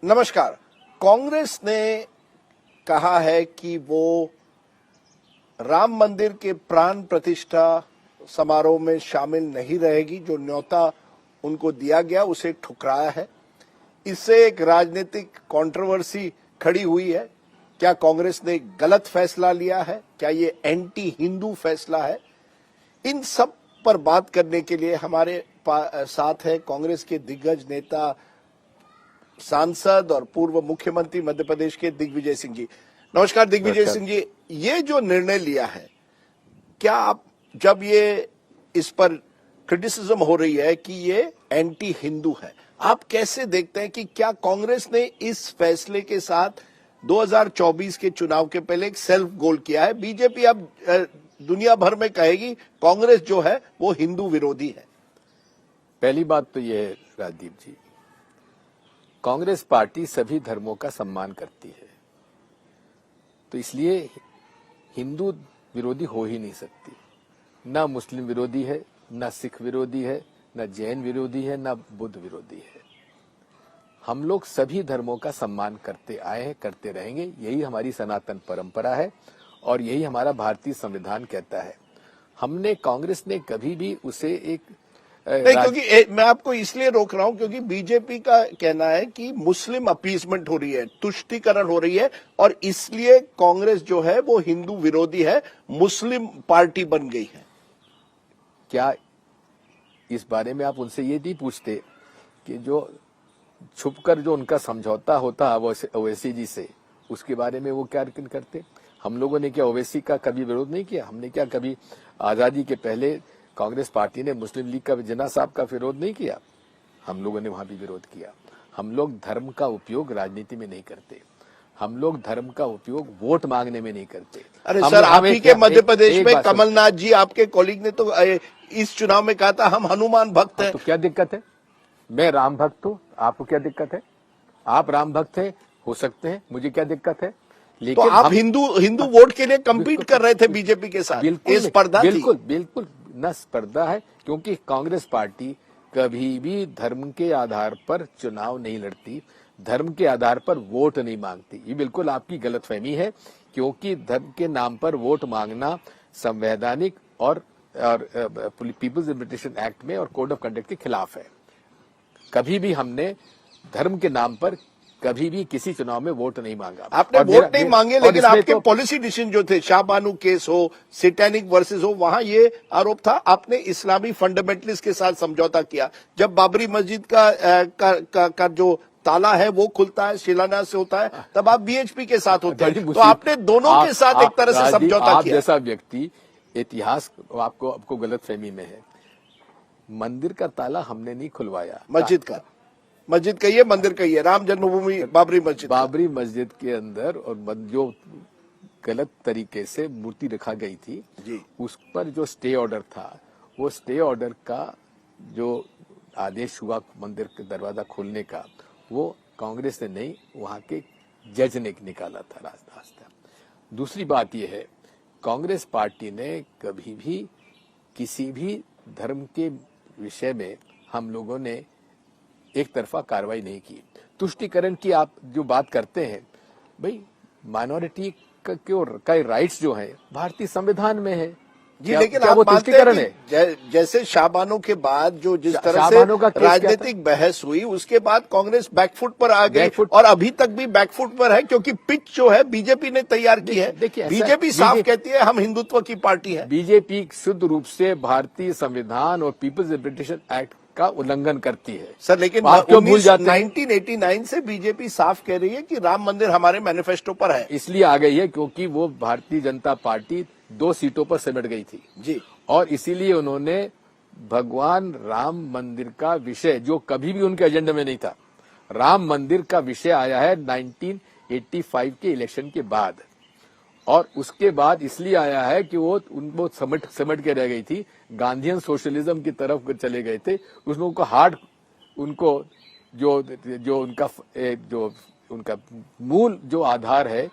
नमस्कार। कांग्रेस ने कहा है कि वो राम मंदिर के प्राण प्रतिष्ठा समारोह में शामिल नहीं रहेगी। जो न्योता उनको दिया गया उसे ठुकराया है। इससे एक राजनीतिक कंट्रोवर्सी खड़ी हुई है। क्या कांग्रेस ने गलत फैसला लिया है? क्या ये एंटी हिंदू फैसला है? इन सब पर बात करने के लिए हमारे साथ है कांग्रेस के दिग्गज नेता, सांसद और पूर्व मुख्यमंत्री मध्य प्रदेश के दिग्विजय सिंह जी। नमस्कार दिग्विजय सिंह जी, ये जो निर्णय लिया है, क्या आप, जब ये इस पर क्रिटिसिज्म हो रही है कि ये एंटी हिंदू है, आप कैसे देखते हैं कि क्या कांग्रेस ने इस फैसले के साथ 2024 के चुनाव के पहले एक सेल्फ गोल किया है? बीजेपी अब दुनिया भर में कहेगी कांग्रेस जो है वो हिंदू विरोधी है। पहली बात तो ये है राजदीप जी, कांग्रेस पार्टी सभी धर्मों का सम्मान करती है, तो इसलिए हिंदू विरोधी हो ही नहीं सकती। ना मुस्लिम विरोधी है, ना सिख विरोधी है, ना जैन विरोधी है, ना बुद्ध विरोधी है। हम लोग सभी धर्मों का सम्मान करते आए हैं, करते रहेंगे। यही हमारी सनातन परंपरा है और यही हमारा भारतीय संविधान कहता है। हमने, कांग्रेस ने कभी भी उसे एक नहीं, क्योंकि मैं आपको इसलिए रोक रहा हूं क्योंकि बीजेपी का कहना है कि मुस्लिम अपीसमेंट हो रही है, तुष्टीकरण हो रही है और इसलिए कांग्रेस जो है वो हिंदू विरोधी है, मुस्लिम पार्टी बन गई है। क्या इस बारे में आप उनसे ये नहीं पूछते कि जो छुपकर जो उनका समझौता होता ओवैसी जी से, उसके बारे में वो क्या करते? हम लोगों ने क्या ओवैसी का कभी विरोध नहीं किया? हमने क्या कभी आजादी के पहले कांग्रेस पार्टी ने मुस्लिम लीग का, जिन्ना साहब का विरोध नहीं किया? हम लोगों ने वहां भी विरोध किया। हम लोग धर्म का उपयोग राजनीति में नहीं करते। हम लोग धर्म का उपयोग वोट मांगने में नहीं करते। अरे सर, आप ही के मध्य प्रदेश में कमलनाथ जी, आपके कॉलीग ने तो इस चुनाव में कहा था हम हनुमान भक्त हैं। तो क्या दिक्कत है? मैं राम भक्त हूँ, आपको क्या दिक्कत है? आप राम भक्त हैं, हो सकते हैं, मुझे क्या दिक्कत है? लेकिन तो आप हिंदू वोट के लिए कम्पीट कर रहे थे बीजेपी के साथ। बिल्कुल स्पर्धा थी। बिल्कुल न स्पर्धा है, क्योंकि कांग्रेस पार्टी कभी भी धर्म के आधार पर चुनाव नहीं लड़ती, धर्म के आधार पर वोट नहीं मांगती। ये बिल्कुल आपकी गलतफहमी है, क्योंकि धर्म के नाम पर वोट मांगना संवैधानिक और पीपल्स लिबरेशन एक्ट में और कोड ऑफ कंडक्ट के खिलाफ है। कभी भी हमने धर्म के नाम पर कभी भी किसी चुनाव में वोट नहीं मांगा। आपने वोट नहीं मांगे, लेकिन आपके पॉलिसी डिसीजन जो थे, शाहबानू केस हो, सैटेनिक वर्सेस हो, वहां ये आरोप था आपने इस्लामी फंडामेंटलिस्ट के साथ समझौता किया। जब बाबरी मस्जिद का जो ताला है वो खुलता है, शिलान्यास से होता है, तब आप बीएचपी के साथ होते हैं। तो आपने दोनों के साथ एक तरह से समझौता किया। जैसा व्यक्ति इतिहास आपको गलतफहमी में है। मंदिर का ताला हमने नहीं खुलवाया, मस्जिद का ही है, मंदिर का ही है, राम जन्मभूमि बाबरी मस्जिद के अंदर और जो गलत तरीके से मूर्ति रखा गई थी जी, उस पर जो स्टे ऑर्डर था, वो स्टे ऑर्डर का जो आदेश हुआ मंदिर का दरवाजा खोलने का, वो कांग्रेस ने नहीं, वहां के जज ने निकाला था रास्ता। दूसरी बात यह है, कांग्रेस पार्टी ने कभी भी किसी भी धर्म के विषय में हम लोगों ने एक तरफा कार्रवाई नहीं की। तुष्टीकरण की आप जो बात करते हैं, भाई माइनॉरिटी का राइट्स जो है भारतीय संविधान में है जी, लेकिन आप मानते हैं कि जैसे शाहबानू के बाद जो जिस तरह से राजनीतिक बहस हुई, उसके बाद कांग्रेस बैकफुट पर आ गई और अभी तक भी बैकफुट पर है, क्योंकि पिच जो है बीजेपी ने तैयार की है। बीजेपी साफ कहती है हम हिंदुत्व की पार्टी है। बीजेपी शुद्ध रूप से भारतीय संविधान और पीपल्स लिबरेशन एक्ट का उल्लंघन करती है सर, लेकिन आप क्यों भूल जाते हैं? 1989 से बीजेपी साफ कह रही है कि राम मंदिर हमारे मैनिफेस्टो पर है। इसलिए आ गई है क्योंकि वो भारतीय जनता पार्टी 2 सीटों पर सिमट गई थी जी, और इसीलिए उन्होंने भगवान राम मंदिर का विषय, जो कभी भी उनके एजेंडा में नहीं था, राम मंदिर का विषय आया है 1985 के इलेक्शन के बाद, और उसके बाद इसलिए आया है कि वो उनको समट के रह गई थी, गांधीयन सोशलिज्म की तरफ चले गए थे। उसमें उनको जो उनका मूल जो आधार है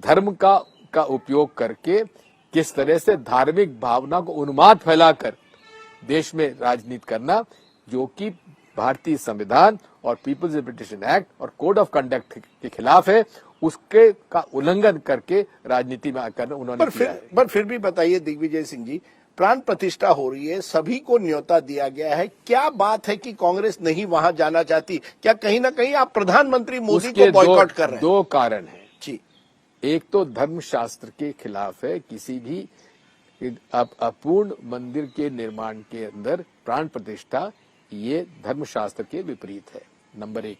धर्म का उपयोग करके किस तरह से धार्मिक भावना को उन्माद फैलाकर देश में राजनीति करना, जो कि भारतीय संविधान और पीपल्स लिबरेशन एक्ट और कोड ऑफ कंडक्ट के खिलाफ है, उसके का उल्लंघन करके राजनीति में आकर उन्होंने किया है। पर फिर भी बताइए दिग्विजय सिंह जी, प्राण प्रतिष्ठा हो रही है, सभी को न्योता दिया गया है, क्या बात है कि कांग्रेस नहीं वहां जाना चाहती? क्या कहीं ना कहीं आप प्रधानमंत्री मोदी को बॉयकॉट कर रहे हैं? दो कारण हैं जी। एक तो धर्मशास्त्र के खिलाफ है, किसी भी अपूर्ण मंदिर के निर्माण के अंदर प्राण प्रतिष्ठा, ये धर्मशास्त्र के विपरीत है, नंबर एक।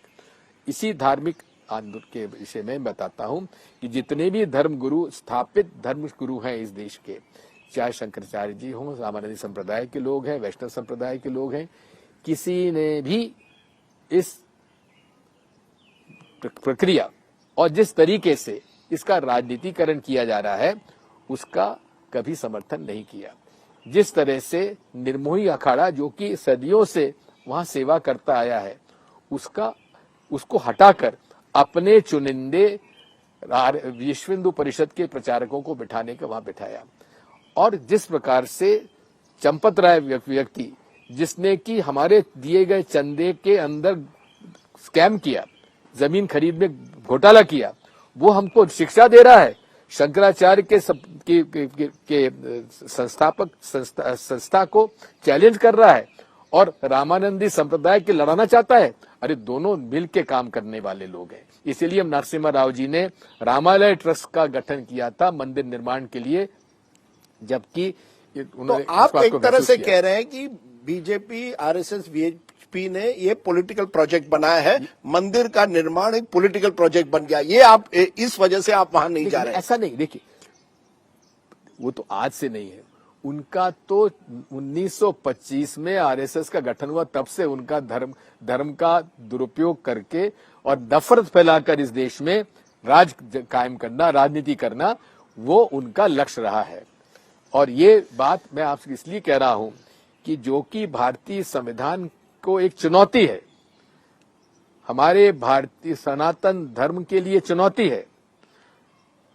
इसी धार्मिक आंदोलन के विषय में बताता हूं कि जितने भी धर्म गुरु, स्थापित धर्म गुरु हैं इस देश के, चाहे शंकराचार्य जी हों, रामानंदी संप्रदाय के लोग हैं, वैष्णव संप्रदाय के लोग हैं, किसी ने भी इस प्रक्रिया और जिस तरीके से इसका राजनीतिकरण किया जा रहा है उसका कभी समर्थन नहीं किया। जिस तरह से निर्मोही अखाड़ा जो कि सदियों से वहां सेवा करता आया है, उसको हटाकर अपने चुनिंदे विश्व हिंदू परिषद के प्रचारकों को बिठाने का वहां बिठाया। और जिस प्रकार से चंपत राय व्यक्ति, जिसने कि हमारे दिए गए चंदे के अंदर स्कैम किया, जमीन खरीद में घोटाला किया, वो हमको शिक्षा दे रहा है। शंकराचार्य के संस्थापक संस्था को चैलेंज कर रहा है और रामानंदी संप्रदाय के लड़ाना चाहता है। अरे दोनों मिल के काम करने वाले लोग हैं। इसीलिए नरसिम्हा राव जी ने रामालय ट्रस्ट का गठन किया था मंदिर निर्माण के लिए, जबकि तो आप एक तरह से कह रहे हैं कि बीजेपी, आरएसएस, वीएचपी ने ये पॉलिटिकल प्रोजेक्ट बनाया है, मंदिर का निर्माण एक पॉलिटिकल प्रोजेक्ट बन गया, ये आप इस वजह से आप वहां नहीं जा रहे हैं? ऐसा नहीं, देखिए वो तो आज से नहीं है, उनका तो 1925 में आरएसएस का गठन हुआ, तब से उनका धर्म का दुरुपयोग करके और नफरत फैलाकर इस देश में राज कायम करना, राजनीति करना, वो उनका लक्ष्य रहा है। और ये बात मैं आपसे इसलिए कह रहा हूं कि जो कि भारतीय संविधान को एक चुनौती है, हमारे भारतीय सनातन धर्म के लिए चुनौती है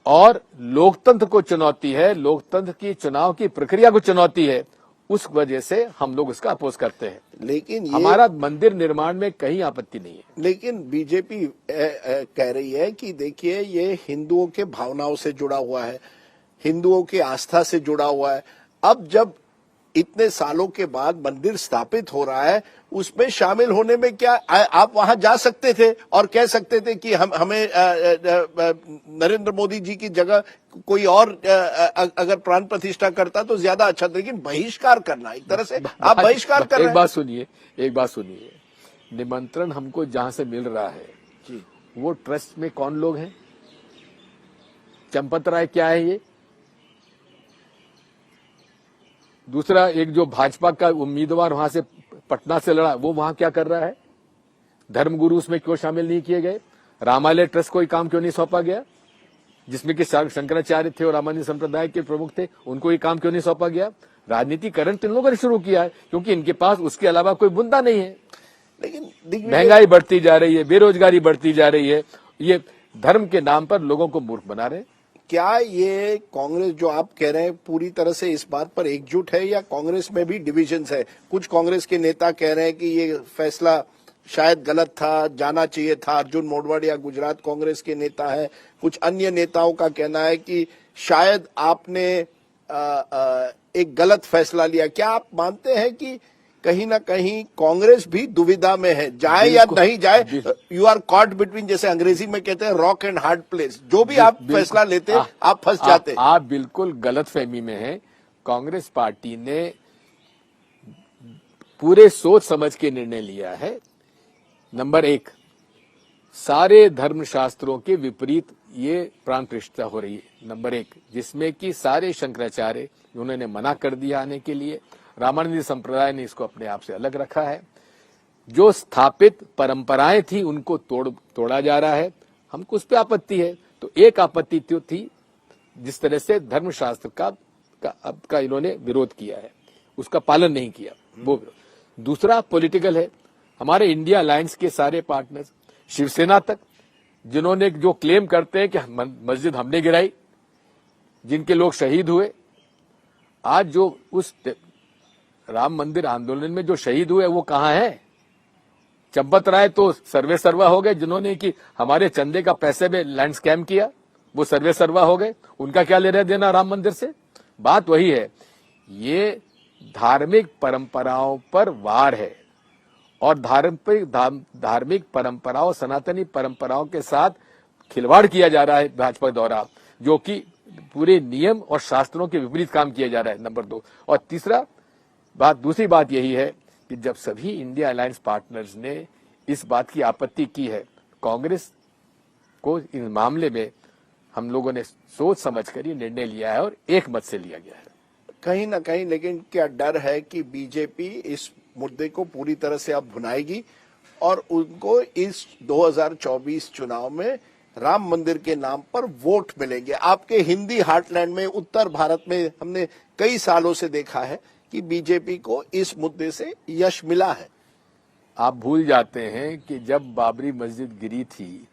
और लोकतंत्र को चुनौती है, लोकतंत्र की चुनाव की प्रक्रिया को चुनौती है, उस वजह से हम लोग इसका अपोज करते हैं। लेकिन हमारा मंदिर निर्माण में कहीं आपत्ति नहीं है। लेकिन बीजेपी कह रही है कि देखिए ये हिंदुओं के भावनाओं से जुड़ा हुआ है, हिंदुओं की आस्था से जुड़ा हुआ है। अब जब इतने सालों के बाद मंदिर स्थापित हो रहा है, उसमें शामिल होने में क्या आप वहां जा सकते थे और कह सकते थे कि हमें नरेंद्र मोदी जी की जगह कोई और अगर प्राण प्रतिष्ठा करता तो ज्यादा अच्छा था। लेकिन बहिष्कार करना, एक तरह से आप बहिष्कार कर रहे हैं। एक बात सुनिए, निमंत्रण हमको जहां से मिल रहा है जी, वो ट्रस्ट में कौन लोग हैं? चंपत राय क्या है ये? दूसरा, एक जो भाजपा का उम्मीदवार वहां से पटना से लड़ा, वो वहां क्या कर रहा है? धर्मगुरु उसमें क्यों शामिल नहीं किए गए? रामालय ट्रस्ट को काम क्यों नहीं सौंपा गया, जिसमें कि शंकराचार्य थे और रामानंद संप्रदाय के प्रमुख थे, उनको ये काम क्यों नहीं सौंपा गया? राजनीतिकरण तो इन लोगों ने शुरू किया है, क्योंकि इनके पास उसके अलावा कोई मुद्दा नहीं है। लेकिन महंगाई बढ़ती जा रही है, बेरोजगारी बढ़ती जा रही है, ये धर्म के नाम पर लोगों को मूर्ख बना रहे हैं। क्या ये कांग्रेस जो आप कह रहे हैं पूरी तरह से इस बात पर एकजुट है या कांग्रेस में भी डिविजन्स है? कुछ कांग्रेस के नेता कह रहे हैं कि ये फैसला शायद गलत था, जाना चाहिए था। अर्जुन मोढवाडिया गुजरात कांग्रेस के नेता है। कुछ अन्य नेताओं का कहना है कि शायद आपने एक गलत फैसला लिया। क्या आप मानते हैं कि कहीं ना कहीं कांग्रेस भी दुविधा में है, जाए या नहीं जाए? यू आर कॉट बिटवीन, जैसे अंग्रेजी में कहते हैं, रॉक एंड हार्ड प्लेस। जो भी आप फैसला लेते आप फंस जाते। आप बिल्कुल गलत फहमी में हैं। कांग्रेस पार्टी ने पूरे सोच समझ के निर्णय लिया है। नंबर एक, सारे धर्मशास्त्रों के विपरीत ये प्राण प्रतिष्ठा हो रही है, नंबर एक, जिसमें कि सारे शंकराचार्य उन्होंने मना कर दिया आने के लिए। रामानंदी संप्रदाय ने इसको अपने आप से अलग रखा है। जो स्थापित परंपराएं थी उनको तोड़ा जा रहा है, हमको उस पर आपत्ति है। तो एक आपत्ति तो थी जिस तरह से धर्मशास्त्र का इन्होंने विरोध किया है, उसका पालन नहीं किया, वो। दूसरा पॉलिटिकल है, हमारे इंडिया अलायंस के सारे पार्टनर्स, शिवसेना तक, जिन्होंने जो क्लेम करते हैं कि मस्जिद हमने गिराई, जिनके लोग शहीद हुए, आज जो उस राम मंदिर आंदोलन में जो शहीद हुए वो कहां है? चंपत राय तो सर्वे सर्वा हो गए, जिन्होंने कि हमारे चंदे का पैसे में लैंड स्कैम किया, वो सर्वे सर्वा हो गए। उनका क्या लेना देना राम मंदिर से? बात वही है, ये धार्मिक परंपराओं पर वार है और धार्मिक परंपराओं, सनातनी परंपराओं के साथ खिलवाड़ किया जा रहा है भाजपा द्वारा, जो कि पूरे नियम और शास्त्रों के विपरीत काम किया जा रहा है, नंबर 2। और दूसरी बात यही है कि जब सभी इंडिया अलायंस पार्टनर्स ने इस बात की आपत्ति की है, कांग्रेस को इस मामले में हम लोगों ने सोच समझकर ये निर्णय लिया है और एक मत से लिया गया है। कहीं ना कहीं लेकिन क्या डर है कि बीजेपी इस मुद्दे को पूरी तरह से अब भुनाएगी और उनको इस 2024 चुनाव में राम मंदिर के नाम पर वोट मिलेंगे? आपके हिंदी हार्टलैंड में, उत्तर भारत में हमने कई सालों से देखा है कि बीजेपी को इस मुद्दे से यश मिला है। आप भूल जाते हैं कि जब बाबरी मस्जिद गिरी थी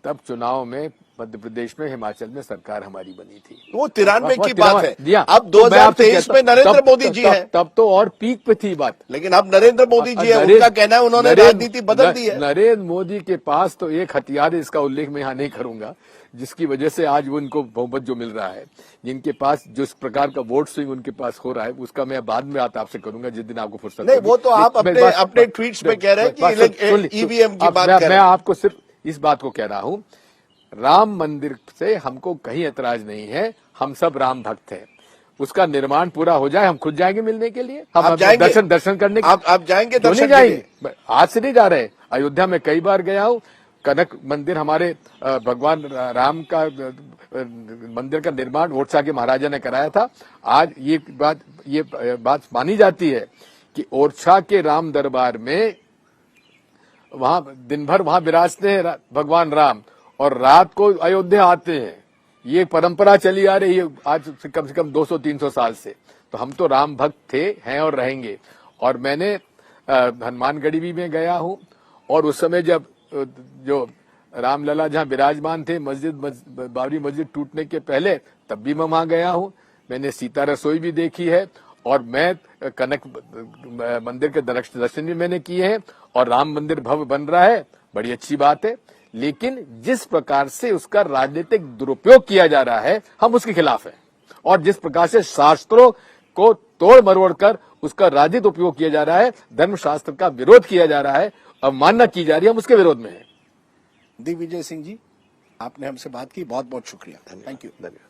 तब चुनाव में मध्य प्रदेश में, हिमाचल में सरकार हमारी बनी थी। वो 93 की बात है। अब तो 2023 में नरेंद्र मोदी जी है। तब तो और पीक पे थी बात। लेकिन अब नरेंद्र मोदी जी है, उनका कहना है उन्होंने राजनीति बदल दी है। नरेंद्र मोदी के पास तो एक हथियार है, इसका उल्लेख मैं यहाँ नहीं करूंगा, जिसकी वजह से आज उनको बहुमत जो मिल रहा है, जिनके पास जिस प्रकार का वोट स्विंग उनके पास हो रहा है, उसका मैं बाद में आपसे करूंगा जिस दिन आपको फुर्सत नहीं। वो तो आप अपने ट्वीट्स में कह रहे हैं कि ईवीएम की बात कर रहे हैं। मैं आपको सिर्फ इस बात को कह रहा हूं, राम मंदिर से हमको कहीं ऐतराज नहीं है, हम सब राम भक्त हैं। उसका निर्माण पूरा हो जाए, हम खुद जाएंगे मिलने के लिए, हम दर्शन करने के। आप जाएंगे? दर्शन नहीं जाएंगे, आज से नहीं जा रहे। अयोध्या में कई बार गया हूं, कनक मंदिर हमारे भगवान राम का मंदिर का निर्माण ओरछा के महाराजा ने कराया था। आज ये बात मानी जाती है कि ओरछा के राम दरबार में वहां दिन भर वहां विराजते हैं भगवान राम और रात को अयोध्या आते हैं। ये परंपरा चली आ रही है आज से कम 200-300 साल से। तो हम तो राम भक्त थे, हैं और रहेंगे। और मैंने हनुमानगढ़ी भी में गया हूं और उस समय जब जो रामलला जहां विराजमान थे, बाबरी मस्जिद टूटने के पहले, तब भी मैं वहां गया हूं। मैंने सीता रसोई भी देखी है और मैं कनक मंदिर के दर्शन भी मैंने किए हैं और राम मंदिर भव्य बन रहा है, बड़ी अच्छी बात है। लेकिन जिस प्रकार से उसका राजनीतिक दुरुपयोग किया जा रहा है, हम उसके खिलाफ हैं। और जिस प्रकार से शास्त्रों को तोड़ मरोड़ कर उसका राजनीतिक उपयोग किया जा रहा है, धर्मशास्त्र का विरोध किया जा रहा है, अवमानना की जा रही है, हम उसके विरोध में हैं। दिग्विजय सिंह जी, आपने हमसे बात की, बहुत बहुत शुक्रिया। Thank you. धन्यवाद।